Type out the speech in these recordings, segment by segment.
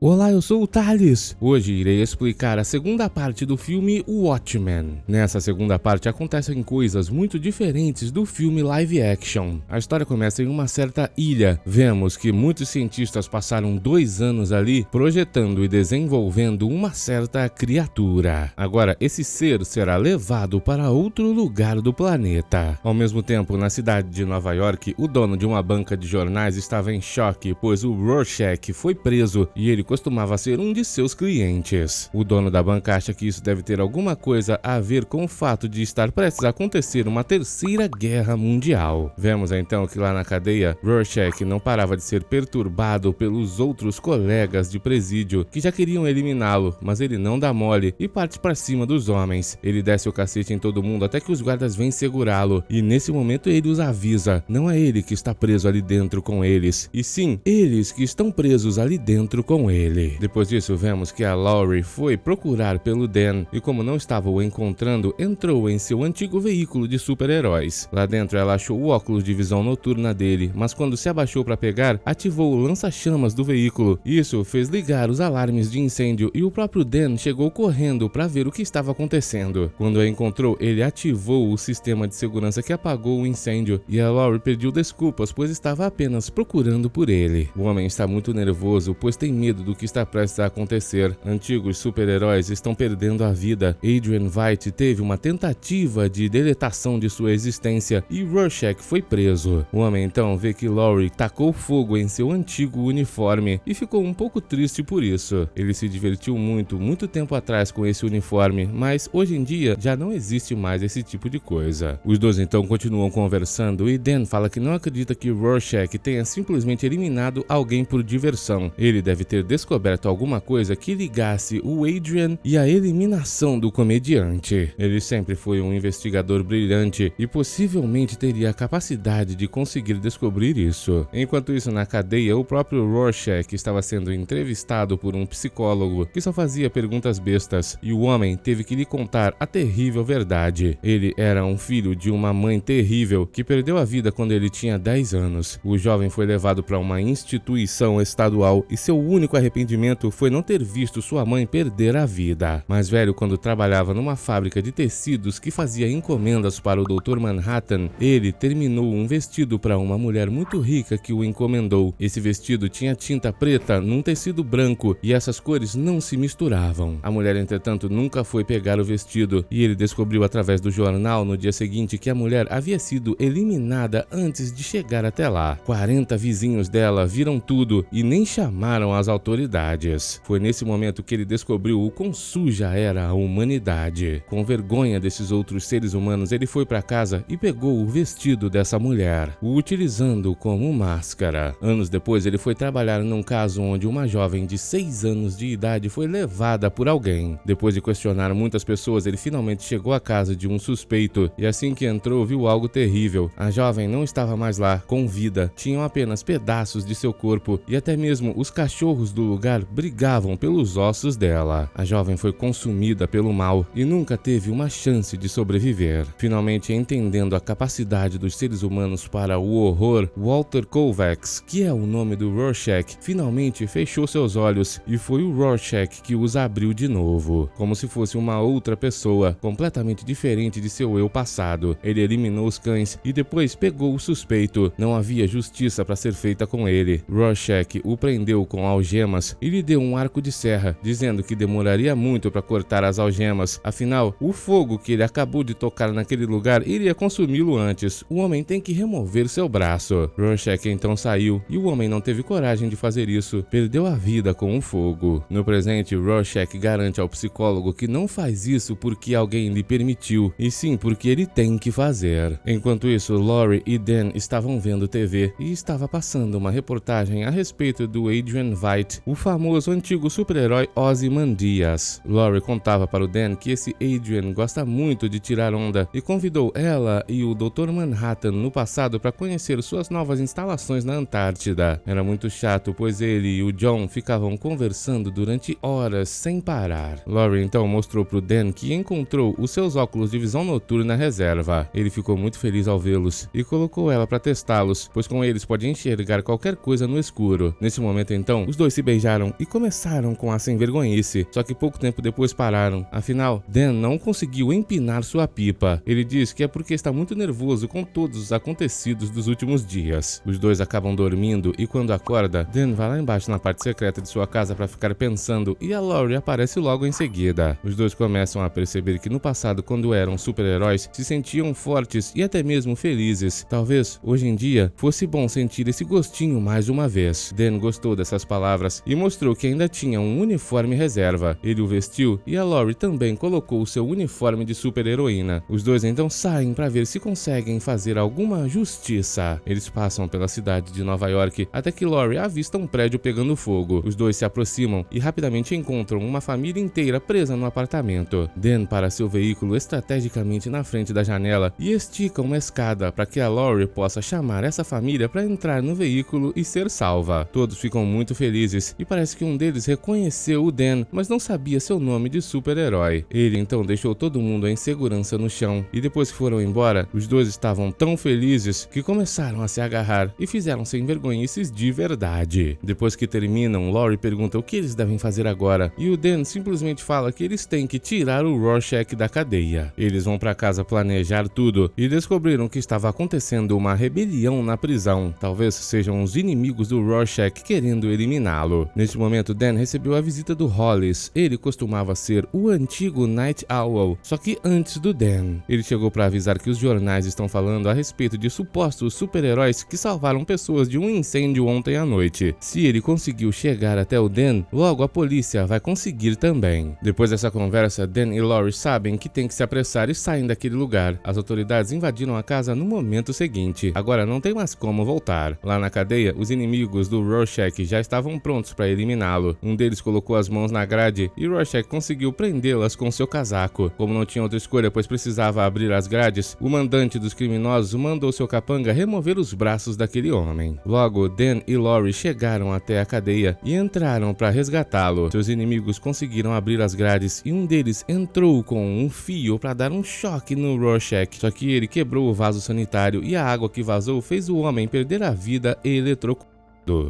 Olá, eu sou o Thales. Hoje irei explicar a segunda parte do filme Watchmen. Nessa segunda parte acontecem coisas muito diferentes do filme live action. A história começa em uma certa ilha. Vemos que muitos cientistas passaram 2 anos ali projetando e desenvolvendo uma certa criatura. Agora, esse ser será levado para outro lugar do planeta. Ao mesmo tempo, na cidade de Nova York, o dono de uma banca de jornais estava em choque, pois o Rorschach foi preso e ele costumava ser um de seus clientes. O dono da banca acha que isso deve ter alguma coisa a ver com o fato de estar prestes a acontecer uma terceira guerra mundial. Vemos então que lá na cadeia, Rorschach não parava de ser perturbado pelos outros colegas de presídio que já queriam eliminá-lo, mas ele não dá mole e parte para cima dos homens. Ele desce o cacete em todo mundo até que os guardas vêm segurá-lo e nesse momento ele os avisa, não é ele que está preso ali dentro com eles, e sim eles que estão presos ali dentro com ele. Depois disso, vemos que a Laurie foi procurar pelo Dan e como não estava o encontrando, entrou em seu antigo veículo de super-heróis. Lá dentro ela achou o óculos de visão noturna dele, mas quando se abaixou para pegar, ativou o lança-chamas do veículo. Isso fez ligar os alarmes de incêndio e o próprio Dan chegou correndo para ver o que estava acontecendo. Quando a encontrou, ele ativou o sistema de segurança que apagou o incêndio e a Laurie pediu desculpas, pois estava apenas procurando por ele. O homem está muito nervoso, pois tem medo do que está prestes a acontecer. Antigos super-heróis estão perdendo a vida. Adrian Veidt teve uma tentativa de deletação de sua existência e Rorschach foi preso. O homem então vê que Laurie tacou fogo em seu antigo uniforme e ficou um pouco triste por isso. Ele se divertiu muito tempo atrás com esse uniforme, mas hoje em dia já não existe mais esse tipo de coisa. Os dois então continuam conversando e Dan fala que não acredita que Rorschach tenha simplesmente eliminado alguém por diversão. Ele deve ter descoberto alguma coisa que ligasse o Adrian e a eliminação do comediante. Ele sempre foi um investigador brilhante e possivelmente teria a capacidade de conseguir descobrir isso. Enquanto isso, na cadeia, o próprio Rorschach estava sendo entrevistado por um psicólogo que só fazia perguntas bestas e o homem teve que lhe contar a terrível verdade. Ele era um filho de uma mãe terrível que perdeu a vida quando ele tinha 10 anos. O jovem foi levado para uma instituição estadual e seu único arrependimento foi não ter visto sua mãe perder a vida. Mais velho, quando trabalhava numa fábrica de tecidos que fazia encomendas para o Dr. Manhattan, ele terminou um vestido para uma mulher muito rica que o encomendou. Esse vestido tinha tinta preta num tecido branco e essas cores não se misturavam. A mulher, entretanto, nunca foi pegar o vestido e ele descobriu através do jornal no dia seguinte que a mulher havia sido eliminada antes de chegar até lá. 40 vizinhos dela viram tudo e nem chamaram as autoridades. Foi nesse momento que ele descobriu o quão suja era a humanidade. Com vergonha desses outros seres humanos, ele foi para casa e pegou o vestido dessa mulher, o utilizando como máscara. Anos depois, ele foi trabalhar num caso onde uma jovem de 6 anos de idade foi levada por alguém. Depois de questionar muitas pessoas, ele finalmente chegou à casa de um suspeito e assim que entrou, viu algo terrível. A jovem não estava mais lá, com vida. Tinham apenas pedaços de seu corpo e até mesmo os cachorros do lugar brigavam pelos ossos dela. A jovem foi consumida pelo mal e nunca teve uma chance de sobreviver. Finalmente, entendendo a capacidade dos seres humanos para o horror, Walter Kovacs, que é o nome do Rorschach, finalmente fechou seus olhos e foi o Rorschach que os abriu de novo, como se fosse uma outra pessoa, completamente diferente de seu eu passado. Ele eliminou os cães e depois pegou o suspeito. Não havia justiça para ser feita com ele. Rorschach o prendeu com algemas e lhe deu um arco de serra, dizendo que demoraria muito para cortar as algemas, afinal, o fogo que ele acabou de tocar naquele lugar iria consumi-lo antes. O homem tem que remover seu braço. Rorschach então saiu e o homem não teve coragem de fazer isso, perdeu a vida com o fogo. No presente, Rorschach garante ao psicólogo que não faz isso porque alguém lhe permitiu, e sim porque ele tem que fazer. Enquanto isso, Laurie e Dan estavam vendo TV e estava passando uma reportagem a respeito do Adrian Veidt, o famoso antigo super-herói Ozymandias. Laurie contava para o Dan que esse Adrian gosta muito de tirar onda e convidou ela e o Dr. Manhattan no passado para conhecer suas novas instalações na Antártida. Era muito chato, pois ele e o John ficavam conversando durante horas sem parar. Laurie então mostrou para o Dan que encontrou os seus óculos de visão noturna na reserva. Ele ficou muito feliz ao vê-los e colocou ela para testá-los, pois com eles pode enxergar qualquer coisa no escuro. Nesse momento então, os dois se beijaram beijaram e começaram com a sem-vergonhice, só que pouco tempo depois pararam. Afinal, Dan não conseguiu empinar sua pipa. Ele diz que é porque está muito nervoso com todos os acontecidos dos últimos dias. Os dois acabam dormindo e quando acorda, Dan vai lá embaixo na parte secreta de sua casa para ficar pensando e a Laurie aparece logo em seguida. Os dois começam a perceber que no passado, quando eram super-heróis, se sentiam fortes e até mesmo felizes. Talvez, hoje em dia, fosse bom sentir esse gostinho mais uma vez. Dan gostou dessas palavras e mostrou que ainda tinha um uniforme reserva. Ele o vestiu e a Laurie também colocou o seu uniforme de super-heroína. Os dois então saem para ver se conseguem fazer alguma justiça. Eles passam pela cidade de Nova York até que Laurie avista um prédio pegando fogo. Os dois se aproximam e rapidamente encontram uma família inteira presa no apartamento. Dan para seu veículo estrategicamente na frente da janela e estica uma escada para que a Laurie possa chamar essa família para entrar no veículo e ser salva. Todos ficam muito felizes e parece que um deles reconheceu o Dan, mas não sabia seu nome de super-herói. Ele então deixou todo mundo em segurança no chão e depois que foram embora, os dois estavam tão felizes que começaram a se agarrar e fizeram sem vergonhices de verdade. Depois que terminam, Laurie pergunta o que eles devem fazer agora e o Dan simplesmente fala que eles têm que tirar o Rorschach da cadeia. Eles vão para casa planejar tudo e descobriram que estava acontecendo uma rebelião na prisão. Talvez sejam os inimigos do Rorschach querendo eliminá-lo. Neste momento, Dan recebeu a visita do Hollis. Ele costumava ser o antigo Night Owl, só que antes do Dan. Ele chegou para avisar que os jornais estão falando a respeito de supostos super-heróis que salvaram pessoas de um incêndio ontem à noite. Se ele conseguiu chegar até o Dan, logo a polícia vai conseguir também. Depois dessa conversa, Dan e Laurie sabem que tem que se apressar e saem daquele lugar. As autoridades invadiram a casa no momento seguinte. Agora não tem mais como voltar. Lá na cadeia, os inimigos do Rorschach já estavam prontos para eliminá-lo. Um deles colocou as mãos na grade e Rorschach conseguiu prendê-las com seu casaco. Como não tinha outra escolha, pois precisava abrir as grades, o mandante dos criminosos mandou seu capanga remover os braços daquele homem. Logo, Dan e Laurie chegaram até a cadeia e entraram para resgatá-lo. Seus inimigos conseguiram abrir as grades e um deles entrou com um fio para dar um choque no Rorschach, só que ele quebrou o vaso sanitário e a água que vazou fez o homem perder a vida e eletrocutado.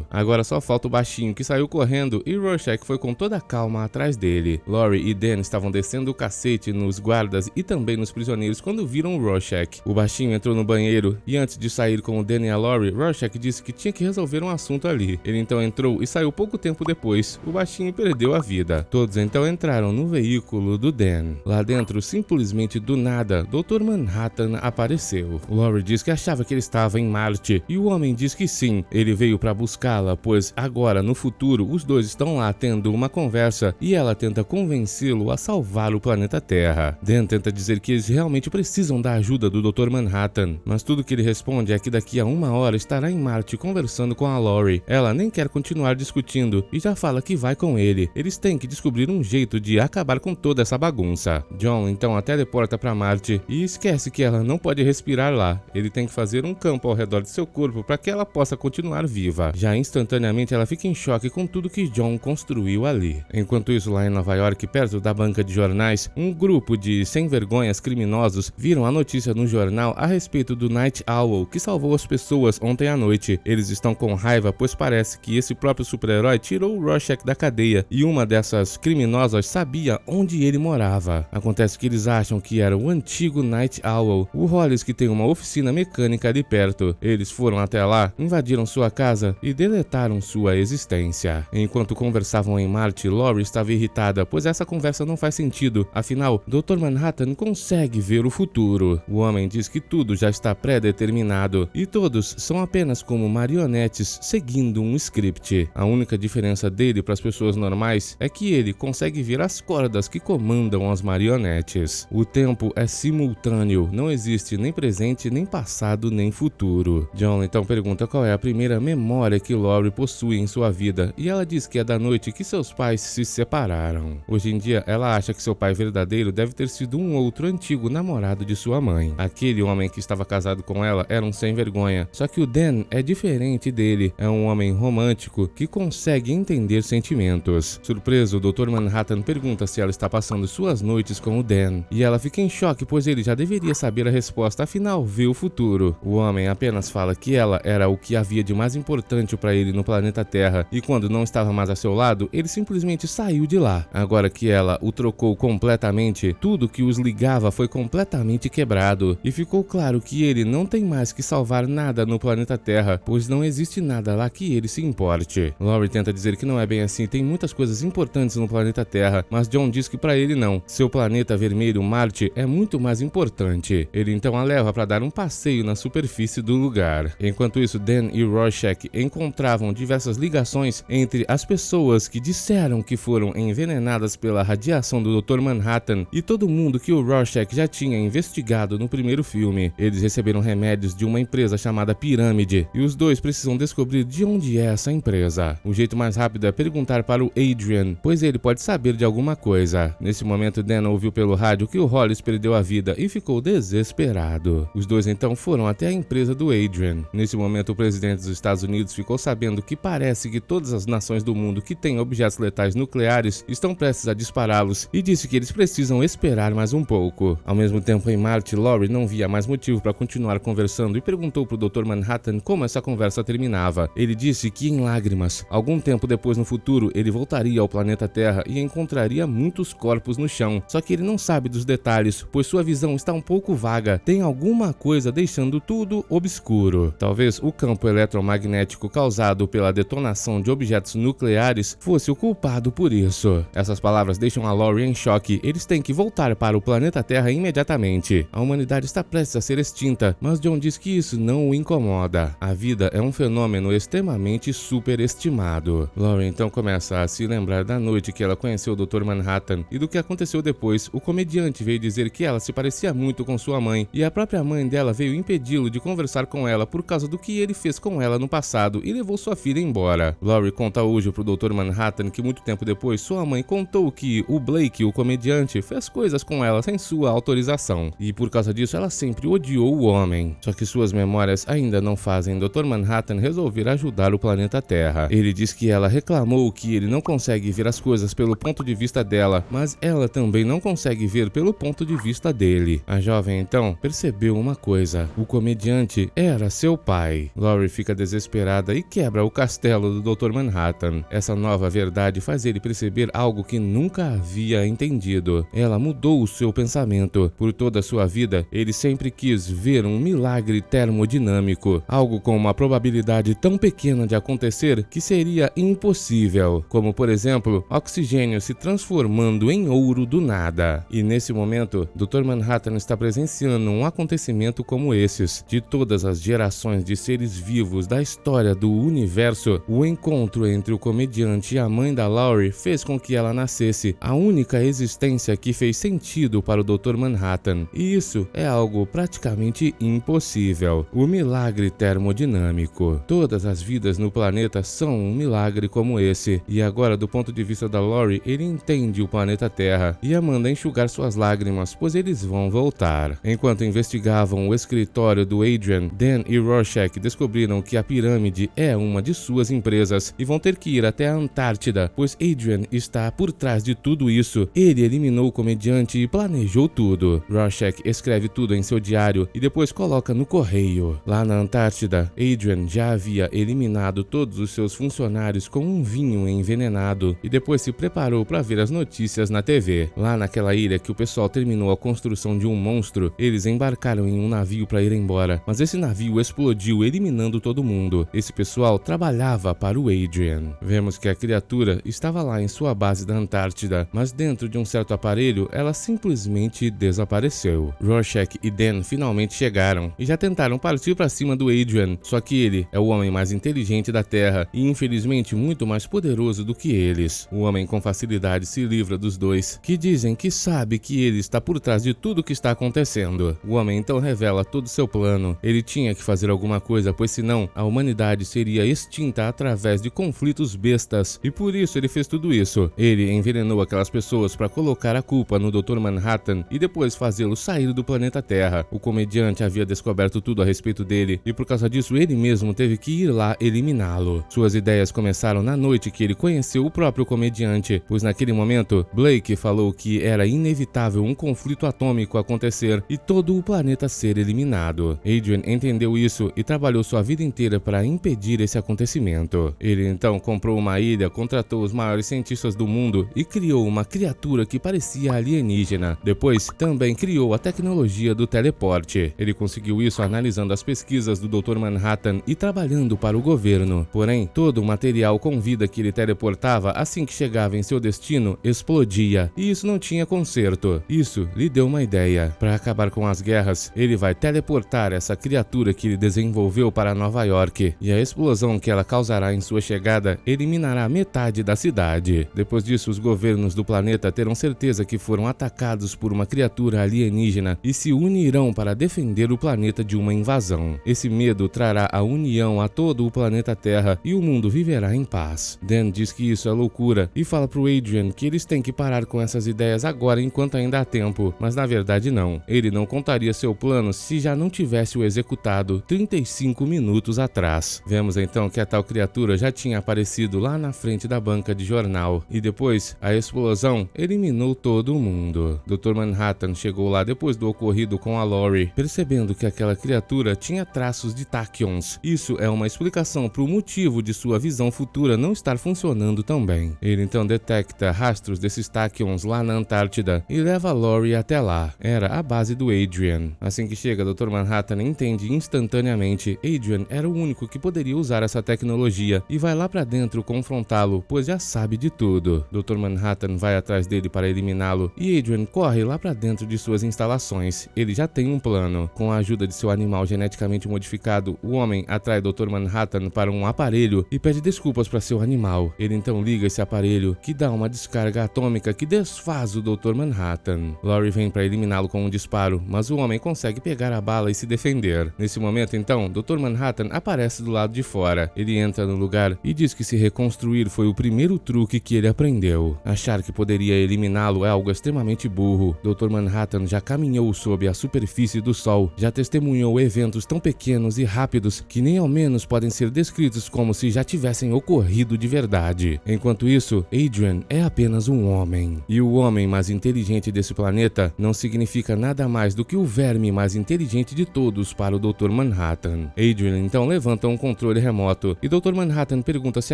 Agora só falta o baixinho que saiu correndo e Rorschach foi com toda a calma atrás dele. Laurie e Dan estavam descendo o cacete nos guardas e também nos prisioneiros quando viram o Rorschach. O baixinho entrou no banheiro e antes de sair com o Dan e a Laurie, Rorschach disse que tinha que resolver um assunto ali. Ele então entrou e saiu pouco tempo depois. O baixinho perdeu a vida. Todos então entraram no veículo do Dan. Lá dentro, simplesmente do nada, Dr. Manhattan apareceu. Laurie diz que achava que ele estava em Marte e o homem diz que sim, ele veio para buscá-la, pois agora, no futuro, os dois estão lá tendo uma conversa e ela tenta convencê-lo a salvar o planeta Terra. Dan tenta dizer que eles realmente precisam da ajuda do Dr. Manhattan, mas tudo que ele responde é que daqui a 1 hora estará em Marte conversando com a Laurie. Ela nem quer continuar discutindo e já fala que vai com ele. Eles têm que descobrir um jeito de acabar com toda essa bagunça. John então a teleporta para Marte e esquece que ela não pode respirar lá. Ele tem que fazer um campo ao redor de seu corpo para que ela possa continuar viva. Já instantaneamente ela fica em choque com tudo que John construiu ali. Enquanto isso, lá em Nova York, perto da banca de jornais, um grupo de sem-vergonhas criminosos viram a notícia no jornal a respeito do Night Owl que salvou as pessoas ontem à noite. Eles estão com raiva, pois parece que esse próprio super-herói tirou o Rorschach da cadeia e uma dessas criminosas sabia onde ele morava. Acontece que eles acham que era o antigo Night Owl, o Hollis, que tem uma oficina mecânica ali perto. Eles foram até lá, invadiram sua casa e deletaram sua existência. Enquanto conversavam em Marte, Laurie estava irritada, pois essa conversa não faz sentido. Afinal, Dr. Manhattan consegue ver o futuro. O homem diz que tudo já está pré-determinado e todos são apenas como marionetes seguindo um script. A única diferença dele para as pessoas normais é que ele consegue ver as cordas que comandam as marionetes. O tempo é simultâneo, não existe nem presente, nem passado, nem futuro. John então pergunta qual é a primeira memória que Laurie possui em sua vida e ela diz que é da noite que seus pais se separaram. Hoje em dia, ela acha que seu pai verdadeiro deve ter sido um outro antigo namorado de sua mãe. Aquele homem que estava casado com ela era um sem-vergonha, só que o Dan é diferente dele, é um homem romântico que consegue entender sentimentos. Surpreso, o Dr. Manhattan pergunta se ela está passando suas noites com o Dan e ela fica em choque, pois ele já deveria saber a resposta, afinal vê o futuro. O homem apenas fala que ela era o que havia de mais importante importante para ele no planeta Terra, e quando não estava mais a seu lado, ele simplesmente saiu de lá. Agora que ela o trocou completamente, tudo que os ligava foi completamente quebrado, e ficou claro que ele não tem mais que salvar nada no planeta Terra, pois não existe nada lá que ele se importe. Laurie tenta dizer que não é bem assim, tem muitas coisas importantes no planeta Terra, mas John diz que para ele não. Seu planeta vermelho, Marte, é muito mais importante. Ele então a leva para dar um passeio na superfície do lugar. Enquanto isso, Dan e Rorschach encontravam diversas ligações entre as pessoas que disseram que foram envenenadas pela radiação do Dr. Manhattan e todo mundo que o Rorschach já tinha investigado no primeiro filme. Eles receberam remédios de uma empresa chamada Pirâmide, e os dois precisam descobrir de onde é essa empresa. O jeito mais rápido é perguntar para o Adrian, pois ele pode saber de alguma coisa. Nesse momento, Dan ouviu pelo rádio que o Hollis perdeu a vida e ficou desesperado. Os dois então foram até a empresa do Adrian. Nesse momento, o presidente dos Estados Unidos ficou sabendo que parece que todas as nações do mundo que têm objetos letais nucleares estão prestes a dispará-los, e disse que eles precisam esperar mais um pouco. Ao mesmo tempo, em Marte, Laurie não via mais motivo para continuar conversando e perguntou para o Dr. Manhattan como essa conversa terminava. Ele disse que em lágrimas. Algum tempo depois no futuro, ele voltaria ao planeta Terra e encontraria muitos corpos no chão, só que ele não sabe dos detalhes, pois sua visão está um pouco vaga. Tem alguma coisa deixando tudo obscuro. Talvez o campo eletromagnético causado pela detonação de objetos nucleares fosse o culpado por isso. Essas palavras deixam a Laurie em choque. Eles têm que voltar para o planeta Terra imediatamente. A humanidade está prestes a ser extinta, mas John diz que isso não o incomoda. A vida é um fenômeno extremamente superestimado. Laurie então começa a se lembrar da noite que ela conheceu o Dr. Manhattan e do que aconteceu depois. O comediante veio dizer que ela se parecia muito com sua mãe, e a própria mãe dela veio impedi-lo de conversar com ela por causa do que ele fez com ela no passado e levou sua filha embora. Laurie conta hoje pro Dr. Manhattan que muito tempo depois sua mãe contou que o Blake, o comediante, fez coisas com ela sem sua autorização, e por causa disso ela sempre odiou o homem. Só que suas memórias ainda não fazem Dr. Manhattan resolver ajudar o planeta Terra. Ele diz que ela reclamou que ele não consegue ver as coisas pelo ponto de vista dela, mas ela também não consegue ver pelo ponto de vista dele. A jovem então percebeu uma coisa: o comediante era seu pai. Laurie fica desesperada e quebra o castelo do Dr. Manhattan. Essa nova verdade faz ele perceber algo que nunca havia entendido. Ela mudou o seu pensamento. Por toda a sua vida, ele sempre quis ver um milagre termodinâmico, algo com uma probabilidade tão pequena de acontecer que seria impossível, como por exemplo, oxigênio se transformando em ouro do nada. E nesse momento, Dr. Manhattan está presenciando um acontecimento como esses. De todas as gerações de seres vivos da história do universo, o encontro entre o comediante e a mãe da Laurie fez com que ela nascesse, a única existência que fez sentido para o Dr. Manhattan. E isso é algo praticamente impossível. O milagre termodinâmico. Todas as vidas no planeta são um milagre como esse. E agora, do ponto de vista da Laurie, ele entende o planeta Terra e a manda enxugar suas lágrimas, pois eles vão voltar. Enquanto investigavam o escritório do Adrian, Dan e Rorschach descobriram que a Pirâmide é uma de suas empresas e vão ter que ir até a Antártida, pois Adrian está por trás de tudo isso. Ele eliminou o comediante e planejou tudo. Rorschach escreve tudo em seu diário e depois coloca no correio. Lá na Antártida, Adrian já havia eliminado todos os seus funcionários com um vinho envenenado e depois se preparou para ver as notícias na TV. Lá naquela ilha que o pessoal terminou a construção de um monstro, eles embarcaram em um navio para ir embora, mas esse navio explodiu, eliminando todo mundo. Esse pessoal trabalhava para o Adrian. Vemos que a criatura estava lá em sua base da Antártida, mas dentro de um certo aparelho, ela simplesmente desapareceu. Rorschach e Dan finalmente chegaram e já tentaram partir para cima do Adrian, só que ele é o homem mais inteligente da Terra e infelizmente muito mais poderoso do que eles. O homem com facilidade se livra dos dois, que dizem que sabe que ele está por trás de tudo o que está acontecendo. O homem então revela todo o seu plano. Ele tinha que fazer alguma coisa, pois senão a humanidade seria extinta através de conflitos bestas, e por isso ele fez tudo isso. Ele envenenou aquelas pessoas para colocar a culpa no Dr. Manhattan e depois fazê-lo sair do planeta Terra. O comediante havia descoberto tudo a respeito dele e por causa disso ele mesmo teve que ir lá eliminá-lo. Suas ideias começaram na noite que ele conheceu o próprio comediante, pois naquele momento Blake falou que era inevitável um conflito atômico acontecer e todo o planeta ser eliminado. Adrian entendeu isso e trabalhou sua vida inteira para impedir impedir esse acontecimento. Ele então comprou uma ilha, contratou os maiores cientistas do mundo e criou uma criatura que parecia alienígena. Depois, também criou a tecnologia do teleporte. Ele conseguiu isso analisando as pesquisas do Dr. Manhattan e trabalhando para o governo. Porém, todo o material com vida que ele teleportava assim que chegava em seu destino explodia, e isso não tinha conserto. Isso lhe deu uma ideia. Para acabar com as guerras, ele vai teleportar essa criatura que ele desenvolveu para Nova York, e a explosão que ela causará em sua chegada eliminará metade da cidade. Depois disso, os governos do planeta terão certeza que foram atacados por uma criatura alienígena e se unirão para defender o planeta de uma invasão. Esse medo trará a união a todo o planeta Terra e o mundo viverá em paz. Dan diz que isso é loucura e fala pro Adrian que eles têm que parar com essas ideias agora enquanto ainda há tempo, mas na verdade não. Ele não contaria seu plano se já não tivesse o executado 35 minutos atrás. Vemos então que a tal criatura já tinha aparecido lá na frente da banca de jornal e depois a explosão eliminou todo mundo. Dr. Manhattan chegou lá depois do ocorrido com a Laurie, percebendo que aquela criatura tinha traços de tachyons. Isso é uma explicação para o motivo de sua visão futura não estar funcionando tão bem. Ele então detecta rastros desses tachyons lá na Antártida e leva a Laurie até lá. Era a base do Adrian. Assim que chega, Dr. Manhattan entende instantaneamente Adrian era o único que poderia usar essa tecnologia e vai lá para dentro confrontá-lo, pois já sabe de tudo. Dr. Manhattan vai atrás dele para eliminá-lo e Adrian corre lá para dentro de suas instalações. Ele já tem um plano. Com a ajuda de seu animal geneticamente modificado, o homem atrai Dr. Manhattan para um aparelho e pede desculpas para seu animal. Ele então liga esse aparelho, que dá uma descarga atômica que desfaz o Dr. Manhattan. Laurie vem para eliminá-lo com um disparo, mas o homem consegue pegar a bala e se defender. Nesse momento então, Dr. Manhattan aparece do lado de fora. Ele entra no lugar e diz que se reconstruir foi o primeiro truque que ele aprendeu. Achar que poderia eliminá-lo é algo extremamente burro. Dr. Manhattan já caminhou sob a superfície do Sol, já testemunhou eventos tão pequenos e rápidos que nem ao menos podem ser descritos como se já tivessem ocorrido de verdade. Enquanto isso, Adrian é apenas um homem. E o homem mais inteligente desse planeta não significa nada mais do que o verme mais inteligente de todos para o Dr. Manhattan. Adrian então levanta um controle remoto e Dr. Manhattan pergunta se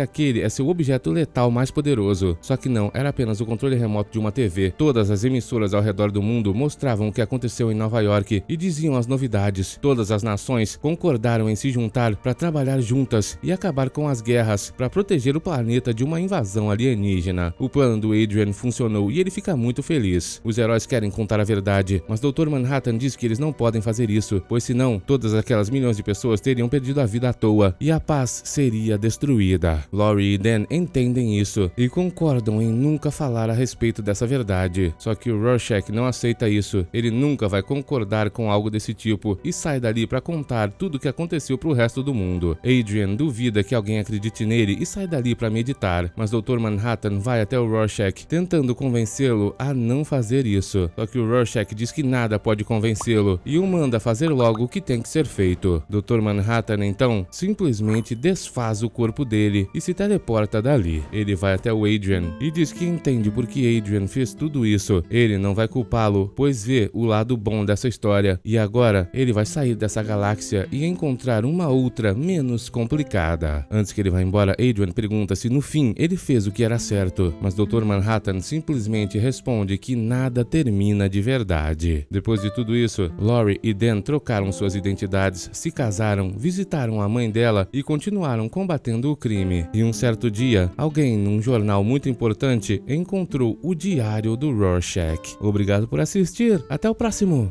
aquele é seu objeto letal mais poderoso. Só que não, era apenas o controle remoto de uma TV. Todas as emissoras ao redor do mundo mostravam o que aconteceu em Nova York e diziam as novidades. Todas as nações concordaram em se juntar para trabalhar juntas e acabar com as guerras para proteger o planeta de uma invasão alienígena. O plano do Adrian funcionou e ele fica muito feliz. Os heróis querem contar a verdade, mas Dr. Manhattan diz que eles não podem fazer isso, pois senão todas aquelas milhões de pessoas teriam perdido a vida à toa e a paz seria destruída. Laurie e Dan entendem isso e concordam em nunca falar a respeito dessa verdade. Só que o Rorschach não aceita isso. Ele nunca vai concordar com algo desse tipo e sai dali para contar tudo o que aconteceu pro resto do mundo. Adrian duvida que alguém acredite nele e sai dali para meditar, mas Dr. Manhattan vai até o Rorschach tentando convencê-lo a não fazer isso. Só que o Rorschach diz que nada pode convencê-lo e o manda fazer logo o que tem que ser feito. Dr. Manhattan então simplesmente desfaz o corpo dele e se teleporta dali. Ele vai até o Adrian e diz que entende por que Adrian fez tudo isso. Ele não vai culpá-lo, pois vê o lado bom dessa história e agora ele vai sair dessa galáxia e encontrar uma outra menos complicada. Antes que ele vá embora, Adrian pergunta se no fim ele fez o que era certo, mas Dr. Manhattan simplesmente responde que nada termina de verdade. Depois de tudo isso, Laurie e Dan trocaram suas identidades, se casaram, visitaram a mãe dela e continuaram combatendo o crime. E um certo dia, alguém num jornal muito importante encontrou o diário do Rorschach. Obrigado por assistir, até o próximo!